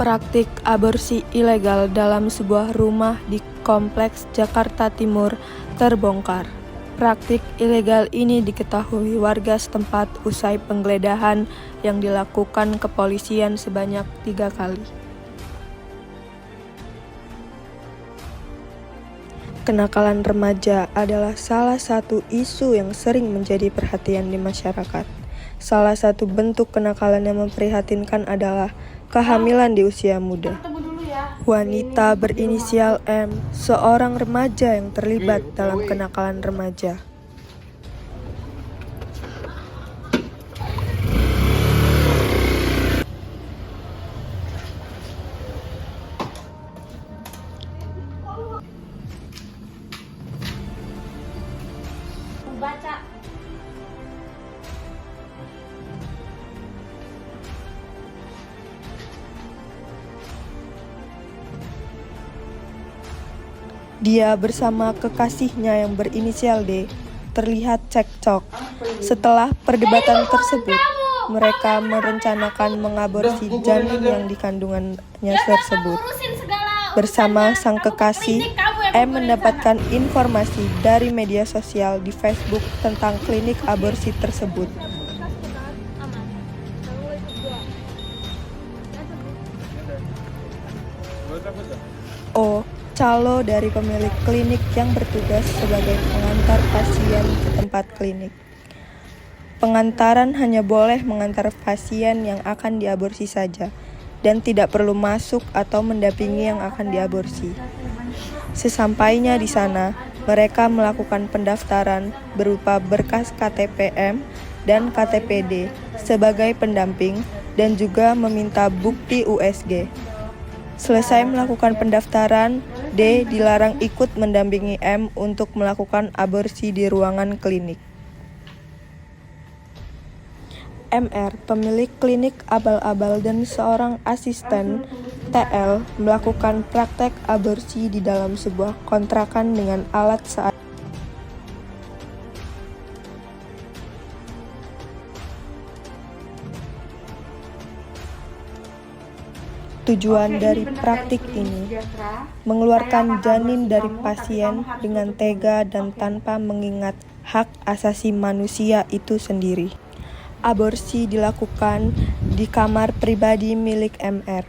Praktik aborsi ilegal dalam sebuah rumah di Kompleks Jakarta Timur terbongkar. Praktik ilegal ini diketahui warga setempat usai penggeledahan yang dilakukan kepolisian sebanyak 3 kali. Kenakalan remaja adalah salah satu isu yang sering menjadi perhatian di masyarakat. Salah satu bentuk kenakalan yang memprihatinkan adalah kehamilan di usia muda. Wanita berinisial M, seorang remaja yang terlibat dalam kenakalan remaja. Baca. Dia bersama kekasihnya yang berinisial D terlihat cekcok. Setelah perdebatan tersebut, mereka merencanakan mengaborsi janin yang dikandungannya tersebut. Bersama sang kekasih, M mendapatkan informasi dari media sosial di Facebook tentang klinik aborsi tersebut. O, calo dari pemilik klinik yang bertugas sebagai pengantar pasien ke tempat klinik. Pengantaran hanya boleh mengantar pasien yang akan diaborsi saja, dan tidak perlu masuk atau mendampingi yang akan diaborsi. Sesampainya di sana, mereka melakukan pendaftaran berupa berkas KTP-M dan KTP-D sebagai pendamping dan juga meminta bukti USG. Selesai melakukan pendaftaran, D dilarang ikut mendampingi M untuk melakukan aborsi di ruangan klinik. MR, pemilik klinik abal-abal dan seorang asisten TL melakukan praktek aborsi di dalam sebuah kontrakan dengan alat seadanya. Tujuan dari praktik ini mengeluarkan janin dari pasien dengan tega dan tanpa mengingat hak asasi manusia itu sendiri. Aborsi dilakukan di kamar pribadi milik MR.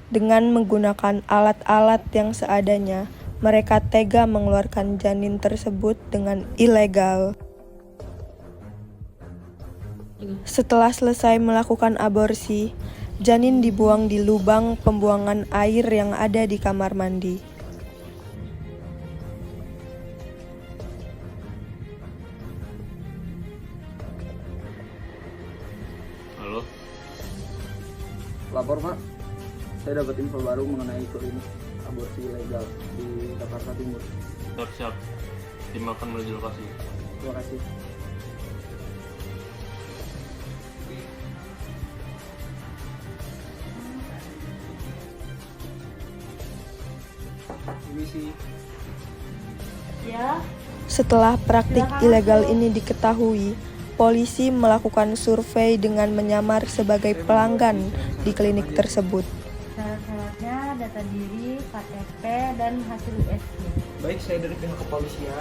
Dengan menggunakan alat-alat yang seadanya, mereka tega mengeluarkan janin tersebut dengan ilegal. Setelah selesai melakukan aborsi, janin dibuang di lubang pembuangan air yang ada di kamar mandi. Halo? Lapor Pak, saya dapat info baru mengenai klinik aborsi ilegal di Jakarta Timur. Siap, tim akan menuju lokasi. Terima kasih. Misi. Ya. Setelah praktik ilegal ini diketahui, polisi melakukan survei dengan menyamar sebagai pelanggan di klinik tersebut. Syarat-syaratnya data diri, KTP, dan hasil USG. Baik, saya dari pihak kepolisian.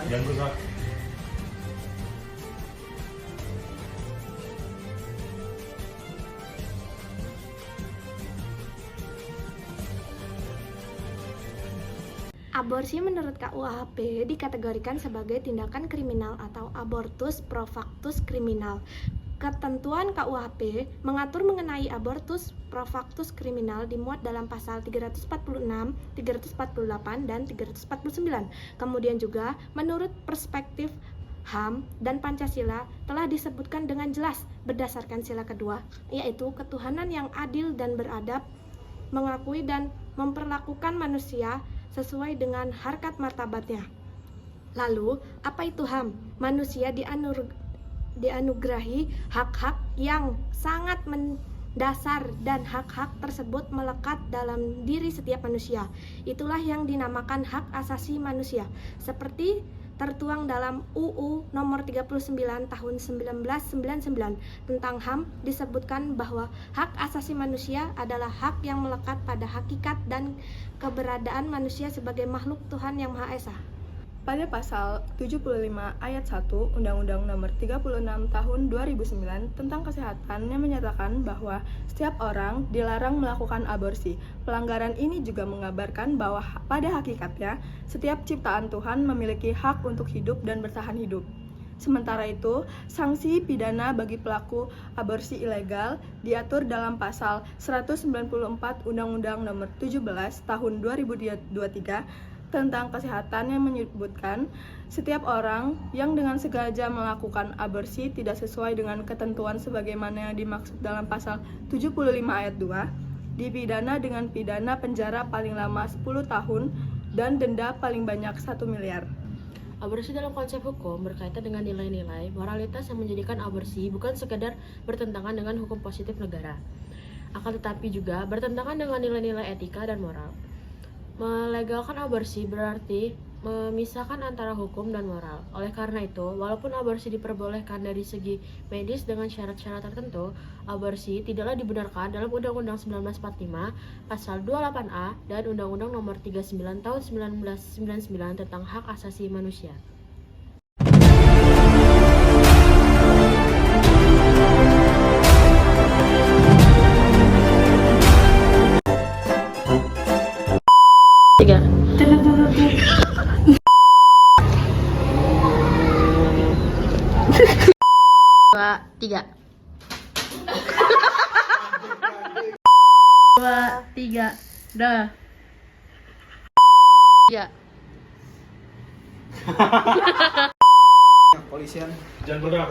Aborsi menurut KUHP dikategorikan sebagai tindakan kriminal atau abortus pro factus kriminal. Ketentuan KUHP mengatur mengenai abortus pro factus kriminal dimuat dalam pasal 346, 348, dan 349. Kemudian juga menurut perspektif HAM dan Pancasila telah disebutkan dengan jelas berdasarkan sila kedua, yaitu ketuhanan yang adil dan beradab, mengakui dan memperlakukan manusia sesuai dengan harkat martabatnya. Lalu, apa itu HAM? Manusia dianugerahi hak-hak yang sangat mendasar dan hak-hak tersebut melekat dalam diri setiap manusia. Itulah yang dinamakan hak asasi manusia. Seperti tertuang dalam UU nomor 39 tahun 1999 tentang HAM disebutkan bahwa hak asasi manusia adalah hak yang melekat pada hakikat dan keberadaan manusia sebagai makhluk Tuhan Yang Maha Esa. Pada pasal 75 ayat 1 Undang-Undang Nomor 36 Tahun 2009 tentang Kesehatan yang menyatakan bahwa setiap orang dilarang melakukan aborsi. Pelanggaran ini juga mengabarkan bahwa pada hakikatnya setiap ciptaan Tuhan memiliki hak untuk hidup dan bertahan hidup. Sementara itu, sanksi pidana bagi pelaku aborsi ilegal diatur dalam pasal 194 Undang-Undang Nomor 17 Tahun 2023 tentang kesehatan yang menyebutkan setiap orang yang dengan sengaja melakukan aborsi tidak sesuai dengan ketentuan sebagaimana yang dimaksud dalam pasal 75 ayat 2 dipidana dengan pidana penjara paling lama 10 tahun dan denda paling banyak 1 miliar. Aborsi dalam konsep hukum berkaitan dengan nilai-nilai moralitas yang menjadikan aborsi bukan sekedar bertentangan dengan hukum positif negara, akan tetapi juga bertentangan dengan nilai-nilai etika dan moral. Melegalkan aborsi berarti memisahkan antara hukum dan moral. Oleh karena itu, walaupun aborsi diperbolehkan dari segi medis dengan syarat-syarat tertentu, aborsi tidaklah dibenarkan dalam Undang-Undang 1945 Pasal 28A dan Undang-Undang Nomor 39 Tahun 1999 tentang Hak Asasi Manusia. Tiga. Dua, tiga. Dua, tiga. Dah. Tiga. Polisian. Jangan bergerak.